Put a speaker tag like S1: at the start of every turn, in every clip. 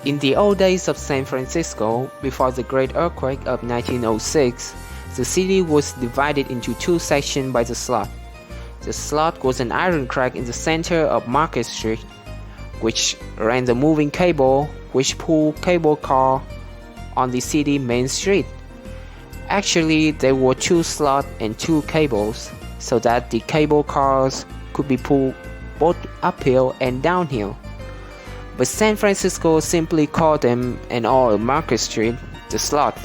S1: In the old days of San Francisco, before the Great Earthquake of 1906, the city was divided into two sections by the slot. The slot was an iron crack in the center of Market Street, which ran the moving cable which pulled cable car on the city main street. Actually, there were two slots and two cables, so that the cable cars could be pulled both uphill and downhill. But San Francisco simply called them and all of Market Street the slot.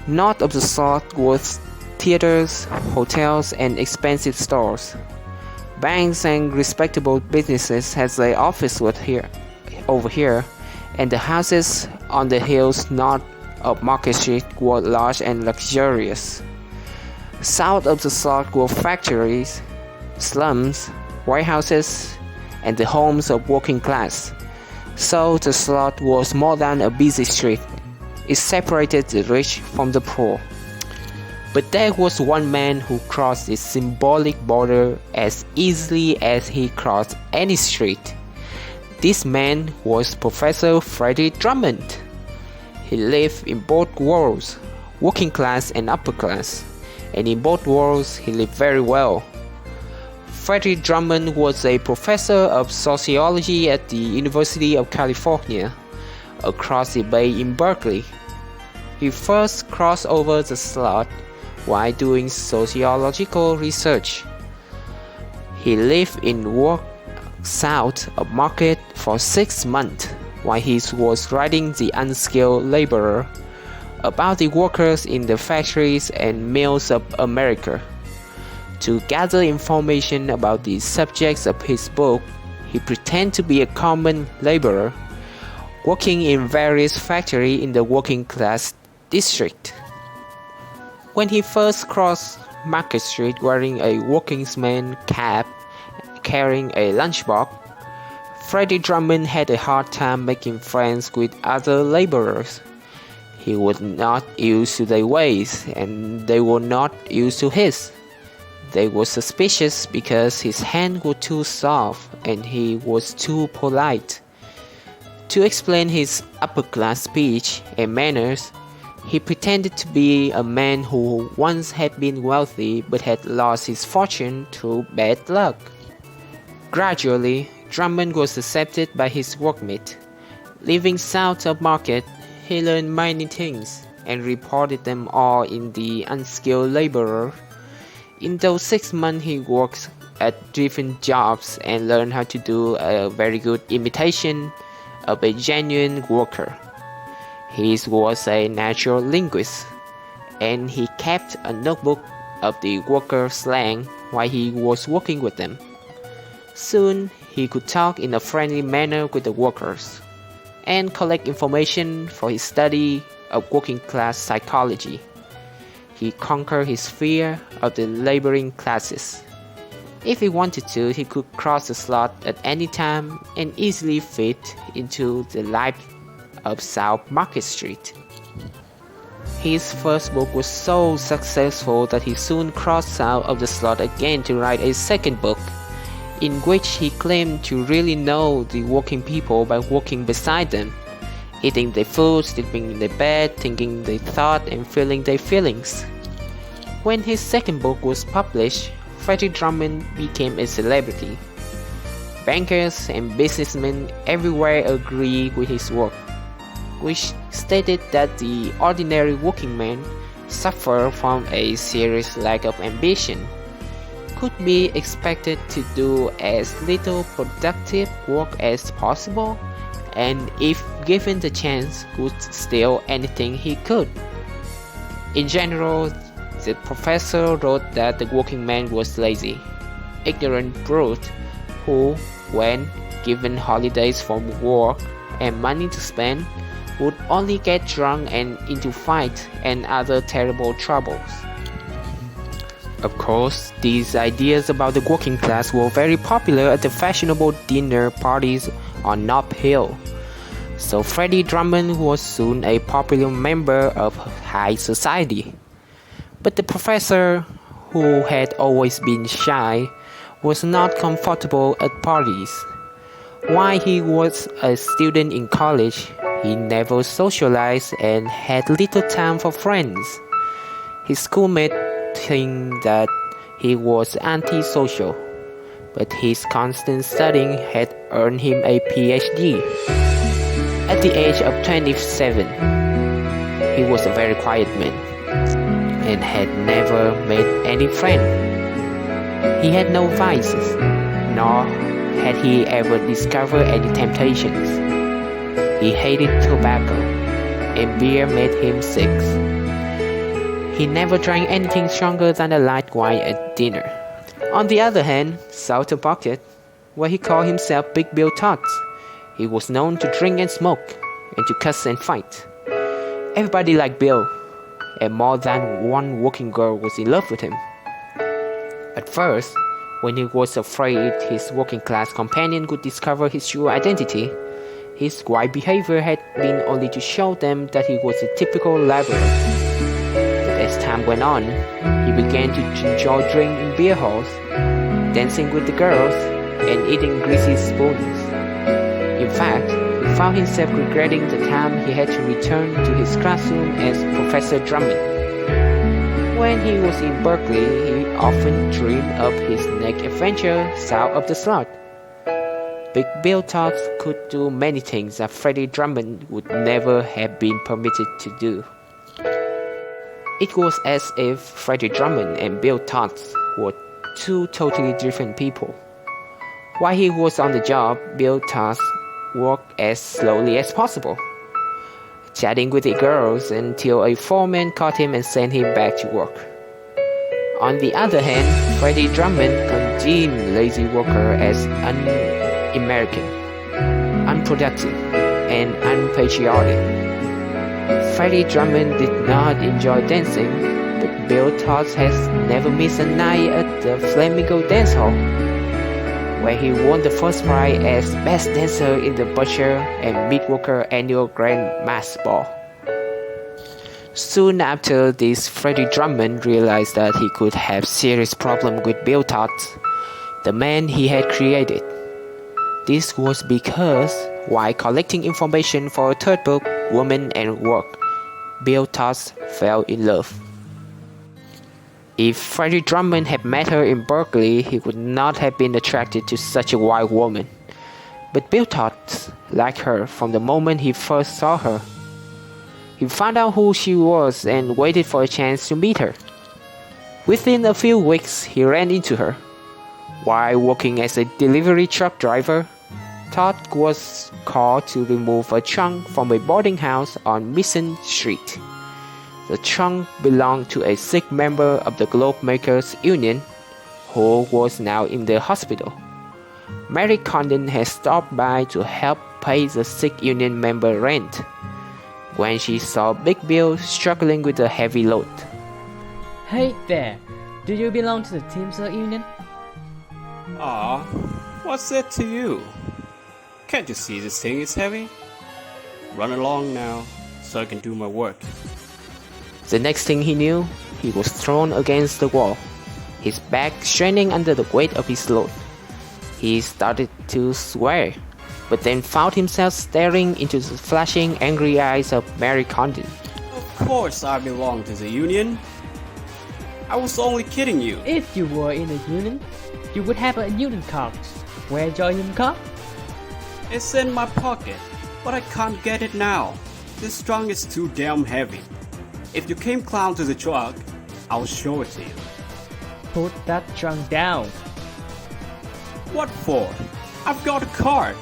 S1: North of the slot was theaters, hotels, and expensive stores. Banks and respectable businesses had their offices over here, and the houses on the hills north of Market Street were large and luxurious. South of the slot were factories, slums, warehouses, and the homes of working class. So the slot was more than a busy street. It separated the rich from the poor. But there was one man who crossed this symbolic border as easily as he crossed any street. This man was Professor Freddie Drummond. He lived in both worlds, working class and upper class, and in both worlds he lived very well. Freddie Drummond was a professor of sociology at the University of California, across the bay in Berkeley. He first crossed over the slot while doing sociological research. He lived and worked south of Market for 6 months while he was writing The Unskilled Laborer about the workers in the factories and mills of America. To gather information about the subjects of his book, he pretended to be a common laborer, working in various factories in the working class district. When he first crossed Market Street wearing a workingman's cap, carrying a lunchbox, Freddie Drummond had a hard time making friends with other laborers. He was not used to their ways, and they were not used to his. They were suspicious because his hands were too soft and he was too polite. To explain his upper-class speech and manners, he pretended to be a man who once had been wealthy but had lost his fortune through bad luck. Gradually, Drummond was accepted by his workmates. Living south of Market, he learned many things and reported them all in The Unskilled Laborer. In those 6 months, he worked at different jobs and learned how to do a very good imitation of a genuine worker. He was a natural linguist, and he kept a notebook of the worker slang while he was working with them. Soon, he could talk in a friendly manner with the workers and collect information for his study of working class psychology. He conquered his fear of the laboring classes. If he wanted to, he could cross the slot at any time and easily fit into the life of South Market Street. His first book was so successful that he soon crossed out of the slot again to write a second book, in which he claimed to really know the working people by walking beside them, eating their food, sleeping in their bed, thinking their thoughts, and feeling their feelings. When his second book was published, Freddie Drummond became a celebrity. Bankers and businessmen everywhere agreed with his work, which stated that the ordinary working man suffered from a serious lack of ambition, could be expected to do as little productive work as possible, and if given the chance, could steal anything he could. In general, the professor wrote that the working man was lazy, ignorant brute who, when given holidays from work and money to spend, would only get drunk and into fights and other terrible troubles. Of course, these ideas about the working class were very popular at the fashionable dinner parties on Nob Hill. So Freddie Drummond was soon a popular member of high society. But the professor, who had always been shy, was not comfortable at parties. While he was a student in college, he never socialized and had little time for friends. His schoolmates think that he was antisocial, but his constant studying had earned him a PhD. At the age of 27, he was a very quiet man and had never made any friend. He had no vices, nor had he ever discovered any temptations. He hated tobacco, and beer made him sick. He never drank anything stronger than a light wine at dinner. On the other hand, Salter Bucket, where he called himself Big Bill Tots, he was known to drink and smoke, and to cuss and fight. Everybody liked Bill, and more than one working girl was in love with him. At first, when he was afraid his working class companion would discover his true identity, his quiet behavior had been only to show them that he was a typical laborer. But as time went on, he began to enjoy drinking in beer halls, dancing with the girls, and eating greasy spoons. In fact, he found himself regretting the time he had to return to his classroom as Professor Drummond. When he was in Berkeley, he often dreamed of his next adventure south of the Slot. Big Bill Tots could do many things that Freddie Drummond would never have been permitted to do. It was as if Freddie Drummond and Bill Tots were two totally different people. While he was on the job, Bill Tots worked as slowly as possible, chatting with the girls until a foreman caught him and sent him back to work. On the other hand, Freddie Drummond condemned lazy worker as un-American, unproductive, and unpatriotic. Freddie Drummond did not enjoy dancing, but Bill Tots has never missed a night at the Flamingo Dance Hall, where he won the first prize as Best Dancer in the Butcher and Meat Worker Annual Grand Mass Ball. Soon after this, Freddie Drummond realized that he could have serious problems with Bill Tots, the man he had created. This was because, while collecting information for a third book, Woman and Work, Bill Tots fell in love. If Freddie Drummond had met her in Berkeley, he would not have been attracted to such a wild woman. But Bill Tots liked her from the moment he first saw her. He found out who she was and waited for a chance to meet her. Within a few weeks, he ran into her. While working as a delivery truck driver, Todd was called to remove a trunk from a boarding house on Mission Street. The trunk belonged to a sick member of the Globe Makers Union, who was now in the hospital. Mary Condon had stopped by to help pay the sick union member rent when she saw Big Bill struggling with a heavy load.
S2: Hey there, do you belong to the Teamster Union?
S3: Aw, what's that to you? Can't you see this thing is heavy? Run along now, so I can do my work.
S1: The next thing he knew, he was thrown against the wall, his back straining under the weight of his load. He started to swear, but then found himself staring into the flashing, angry eyes of Mary Condon.
S3: Of course I belong to the union. I was only kidding you.
S2: If you were in a union, you would have a union card. Where's your union card?
S3: It's in my pocket, but I can't get it now. This trunk is too damn heavy. If you came clown to the truck, I'll show it to you.
S2: Put that trunk down.
S3: What for? I've got a card.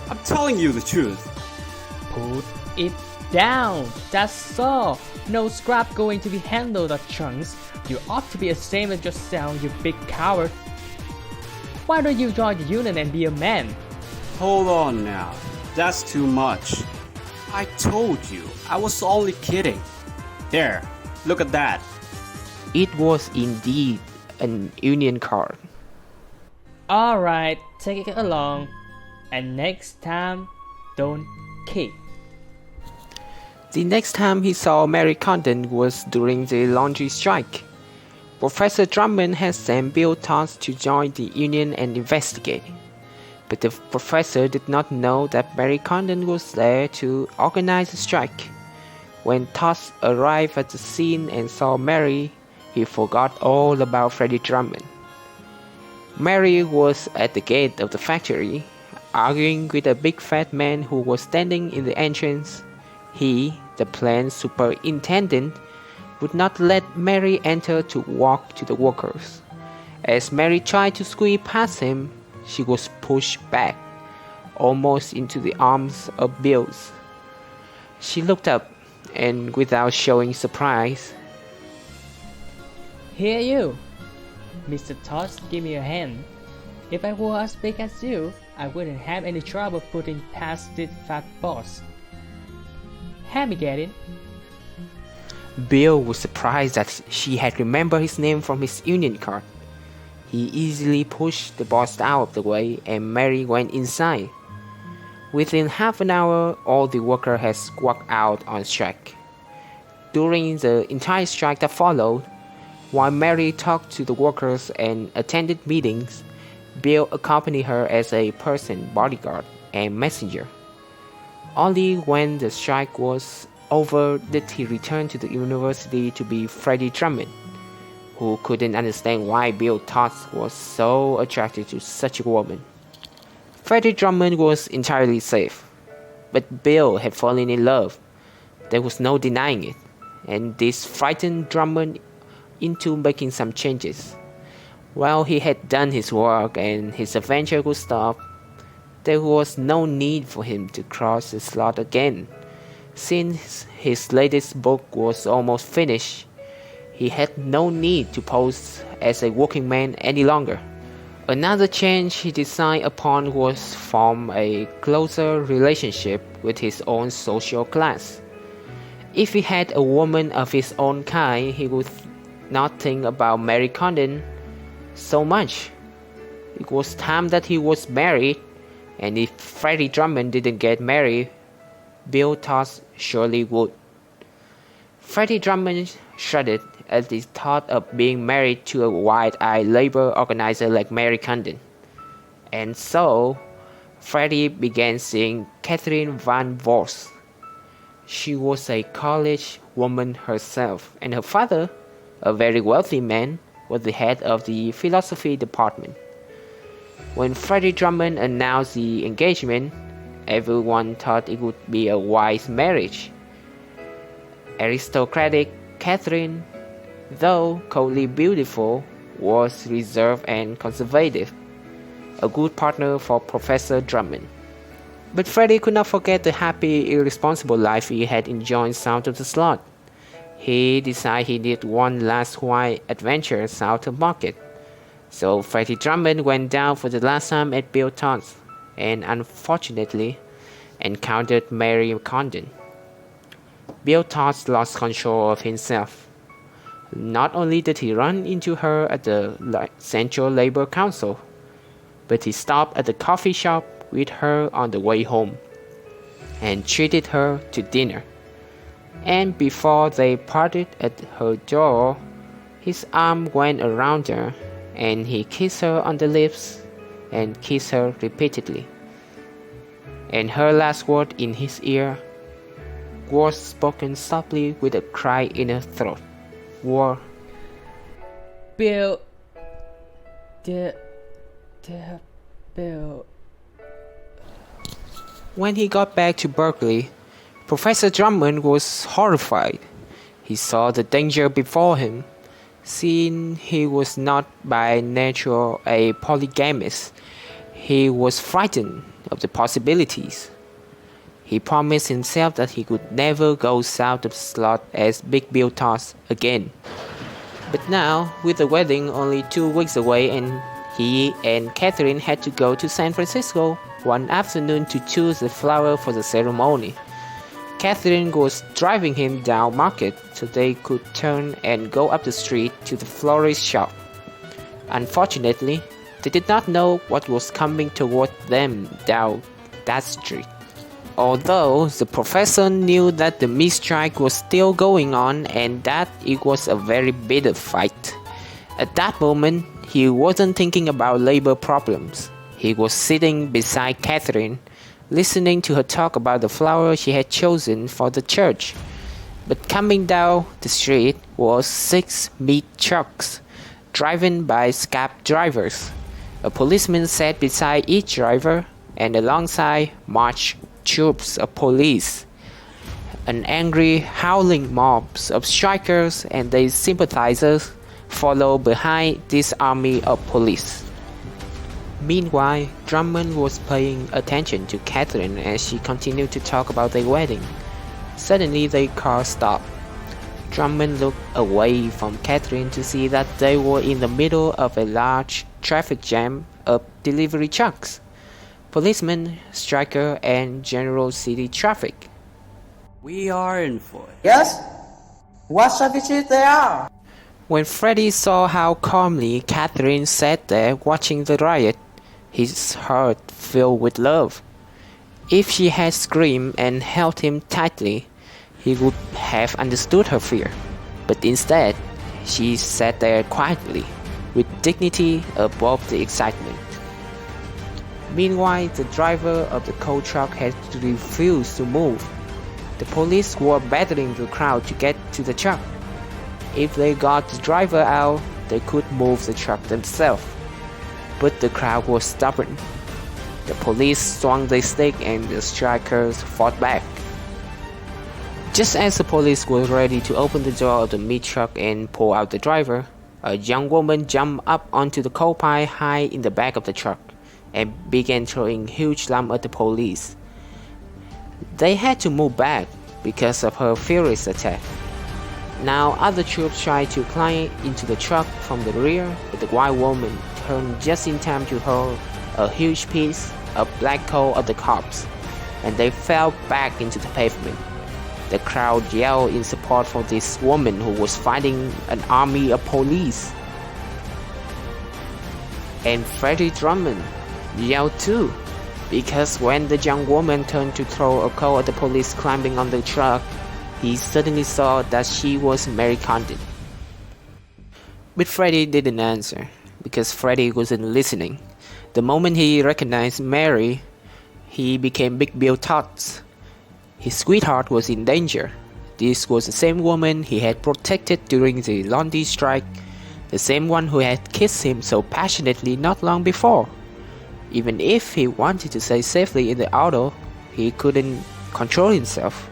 S3: I'm telling you the truth.
S2: Put it down. That's all. No scrap going to be handled at trunks. You ought to be ashamed of yourself, you big coward. Why don't you join the union and be a man?
S3: Hold on now. That's too much. I told you, I was only kidding. There, look at that.
S1: It was indeed an union card.
S2: Alright, take it along. And next time, don't kick.
S1: The next time he saw Mary Condon was during the laundry strike. Professor Drummond had sent Bill Tots to join the union and investigate. But the professor did not know that Mary Condon was there to organize the strike. When Toss arrived at the scene and saw Mary, he forgot all about Freddie Drummond. Mary was at the gate of the factory, arguing with a big fat man who was standing in the entrance. He, the plant superintendent, would not let Mary enter to walk to the workers. As Mary tried to squeeze past him, she was pushed back, almost into the arms of Bill. She looked up, and without showing surprise,
S2: Here you! Mr. Toss, give me a hand. If I were as big as you, I wouldn't have any trouble putting past this fat boss. Help me get it.
S1: Bill was surprised that she had remembered his name from his union card. He easily pushed the boss out of the way and Mary went inside. Within half an hour, all the workers had walked out on strike. During the entire strike that followed, while Mary talked to the workers and attended meetings, Bill accompanied her as a person bodyguard and messenger. Only when the strike was over did he return to the university to be Freddie Drummond, who couldn't understand why Bill Toss was so attracted to such a woman. Freddie Drummond was entirely safe, but Bill had fallen in love. There was no denying it, and this frightened Drummond into making some changes. While he had done his work and his adventure would stop, there was no need for him to cross the slot again. Since his latest book was almost finished, he had no need to pose as a working man any longer. Another change he decided upon was form a closer relationship with his own social class. If he had a woman of his own kind, he would not think about Mary Condon so much. It was time that he was married, and if Freddie Drummond didn't get married, Bill Toss surely would. Freddie Drummond shuddered at the thought of being married to a wide-eyed labor organizer like Mary Condon. And so, Freddie began seeing Catherine Van Voss. She was a college woman herself, and her father, a very wealthy man, was the head of the philosophy department. When Freddie Drummond announced the engagement, everyone thought it would be a wise marriage. Aristocratic Catherine, though coldly beautiful, was reserved and conservative, a good partner for Professor Drummond. But Freddie could not forget the happy, irresponsible life he had enjoyed south of the slot. He decided he needed one last wild adventure south of Market. So Freddie Drummond went down for the last time at Bill Todd's, and unfortunately encountered Mary Condon. Bill Todd lost control of himself. Not only did he run into her at the Central Labor Council, but he stopped at the coffee shop with her on the way home and treated her to dinner. And before they parted at her door, his arm went around her and he kissed her on the lips and kissed her repeatedly. And her last word in his ear was spoken softly with a cry in her throat. War.
S2: Bill. Dear Bill.
S1: When he got back to Berkeley, Professor Drummond was horrified. He saw the danger before him. Seeing he was not by nature a polygamist, he was frightened of the possibilities. He promised himself that he could never go south of the slot as Big Bill Toss again. But now, with the wedding only 2 weeks away, and he and Catherine had to go to San Francisco one afternoon to choose the flower for the ceremony. Catherine was driving him down Market so they could turn and go up the street to the florist shop. Unfortunately, they did not know what was coming toward them down that street. Although the professor knew that the meat strike was still going on and that it was a very bitter fight, at that moment he wasn't thinking about labor problems. He was sitting beside Catherine, listening to her talk about the flower she had chosen for the church. But coming down the street was 6 meat trucks, driven by scab drivers. A policeman sat beside each driver, and alongside marched troops of police. An angry, howling mob of strikers and their sympathizers followed behind this army of police. Meanwhile, Drummond was paying attention to Catherine as she continued to talk about their wedding. Suddenly, their car stopped. Drummond looked away from Catherine to see that they were in the middle of a large traffic jam of delivery trucks, policemen, striker, and general city traffic.
S3: We are in for it.
S4: Yes? What services they are?
S1: When Freddie saw how calmly Catherine sat there watching the riot, his heart filled with love. If she had screamed and held him tightly, he would have understood her fear. But instead, she sat there quietly, with dignity above the excitement. Meanwhile, the driver of the coal truck had refused to move. The police were battering the crowd to get to the truck. If they got the driver out, they could move the truck themselves. But the crowd was stubborn. The police swung their stick and the strikers fought back. Just as the police were ready to open the door of the meat truck and pull out the driver, a young woman jumped up onto the coal pile high in the back of the truck and began throwing huge lumps at the police. They had to move back because of her furious attack. Now other troops tried to climb into the truck from the rear, but the white woman turned just in time to hurl a huge piece of black coal at the cops, and they fell back into the pavement. The crowd yelled in support for this woman who was fighting an army of police. And Freddie Drummond yelled too, because when the young woman turned to throw a coal at the police climbing on the truck, he suddenly saw that she was Mary Condon. But Freddie didn't answer, because Freddie wasn't listening. The moment he recognized Mary, he became Big Bill Tots. His sweetheart was in danger. This was the same woman he had protected during the Lundy strike, the same one who had kissed him so passionately not long before. Even if he wanted to stay safely in the auto, he couldn't control himself.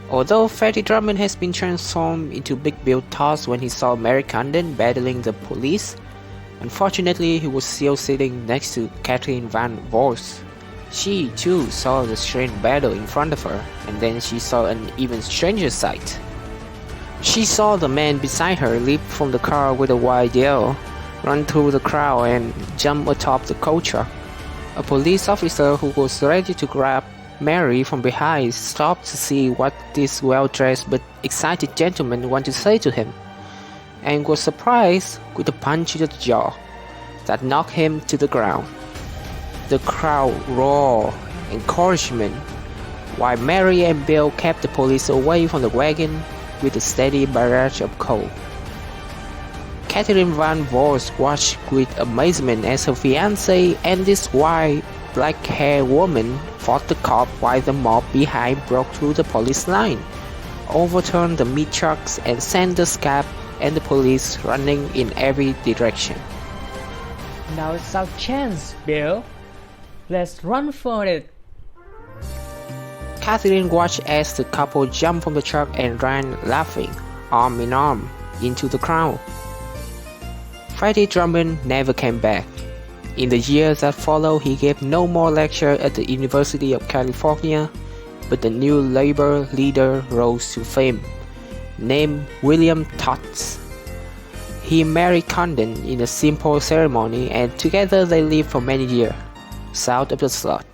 S1: Although Freddie Drummond has been transformed into Big Bill Tots when he saw Mary Condon battling the police, unfortunately he was still sitting next to Catherine Van Voss. She too saw the strange battle in front of her, and then she saw an even stranger sight. She saw the man beside her leap from the car with a wild yell, run through the crowd and jump atop the coal truck. A police officer who was ready to grab Mary from behind stopped to see what this well-dressed but excited gentleman wanted to say to him, and was surprised with a punch to the jaw that knocked him to the ground. The crowd roared encouragement, while Mary and Bill kept the police away from the wagon with a steady barrage of coal. Catherine Van Voss watched with amazement as her fiancé and this white, black-haired woman fought the cop while the mob behind broke through the police line, overturned the meat trucks, and sent the scab and the police running in every direction.
S2: Now it's our chance, Bill. Let's run for it.
S1: Catherine watched as the couple jumped from the truck and ran laughing, arm in arm, into the crowd. Freddie Drummond never came back. In the years that followed, he gave no more lectures at the University of California, but the new labor leader rose to fame, named William Tots. He married Condon in a simple ceremony, and together they lived for many years, south of the Slot.